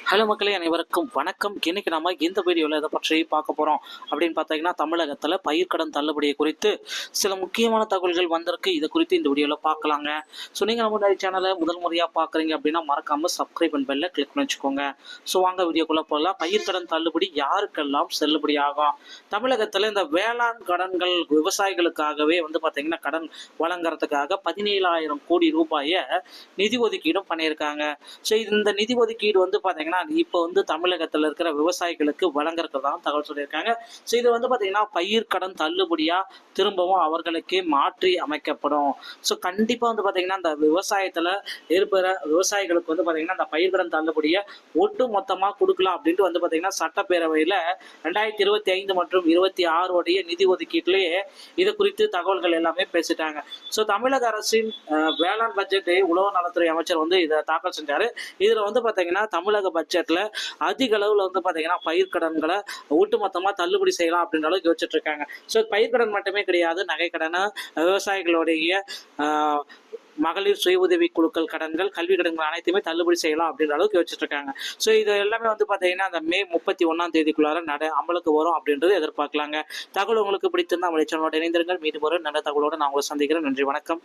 Hello மக்களே, அனைவருக்கும் வணக்கம். இன்னைக்கு நம்ம இந்த வீடியோவில் இதை பற்றி பார்க்க போகிறோம் அப்படின்னு பார்த்தீங்கன்னா, தமிழகத்தில் பயிர்க்கடன் தள்ளுபடியை குறித்து சில முக்கியமான தகவல்கள் வந்திருக்கு. இது குறித்து இந்த வீடியோவில் பார்க்கலாங்க. ஸோ நீங்கள் நம்ம சேனலை முதல் முறையாக பார்க்குறீங்க அப்படின்னா மறக்காமல் சப்ஸ்கிரைப் அண்ட் பெல்லை கிளிக் பண்ணி வச்சுக்கோங்க. ஸோ வாங்க வீடியோக்குள்ளே போகலாம். பயிர்க்கடன் தள்ளுபடி யாருக்கெல்லாம் செல்லுபடி ஆகும்? தமிழகத்தில் இந்த வேளாண் கடன்கள் விவசாயிகளுக்காகவே பார்த்தீங்கன்னா கடன் வழங்குறதுக்காக 17,000 கோடி ரூபாயை நிதி ஒதுக்கீடும் பண்ணியிருக்காங்க. ஸோ இந்த நிதி ஒதுக்கீடு பார்த்தீங்கன்னா இப்போ தமிழகத்தில் இருக்கிற விவசாயிகளுக்கு வழங்குறதா தகவல் சொல்லியிருக்காங்க. ஸோ இது பார்த்தீங்கன்னா பயிர் கடன் தள்ளுபடியா திரும்பவும் அவர்களுக்கே மாற்றி அமைக்கப்படும். ஸோ கண்டிப்பா பார்த்தீங்கன்னா இந்த விவசாயத்துல இருக்கிற விவசாயிகளுக்கு பார்த்தீங்கன்னா இந்த பயிர் கடன் தள்ளுபடியை ஒட்டு மொத்தமா கொடுக்கலாம் அப்படின்ட்டு பார்த்தீங்கன்னா சட்டப்பேரவையில 2025 மற்றும் 26 உடைய நிதி ஒதுக்கீட்டிலேயே இது குறித்து தகவல்கள் எல்லாமே பேசிட்டாங்க. ஸோ தமிழக அரசின் வேளாண் பட்ஜெட்டை உழவு நலத்துறை அமைச்சர் இதை தாக்கல் செஞ்சாரு. இதுல பார்த்தீங்கன்னா தமிழக பட்ஜெட்ல அதிக அளவுல பார்த்தீங்கன்னா பயிர்க்கடன்களை ஒட்டுமொத்தமா தள்ளுபடி செய்யலாம் அப்படின்ற அளவுக்கு யோசிச்சுட்டு இருக்காங்க. ஸோ பயிர்க்கடன் மட்டுமே கிடையாது, நகைக்கடன், விவசாயிகளுடைய மகளிர் சுய உதவி குழுக்கள் கடன்கள், கல்வி கடன்கள் அனைத்துமே தள்ளுபடி செய்யலாம் அப்படின்ற அளவுக்கு யோசிச்சுட்டு இருக்காங்க. ஸோ இது எல்லாமே பார்த்தீங்கன்னா அந்த மே 31 அமலுக்கு வரும் அப்படின்றது எதிர்பார்க்கலாங்க. தகவல் உங்களுக்கு பிடித்திருந்தா நம்மளுடைய சேனலோட இணைந்திருங்கள். மீண்டும் ஒரு நல்ல தகவலோடு நான் உங்களை சந்திக்கிறேன். நன்றி, வணக்கம்.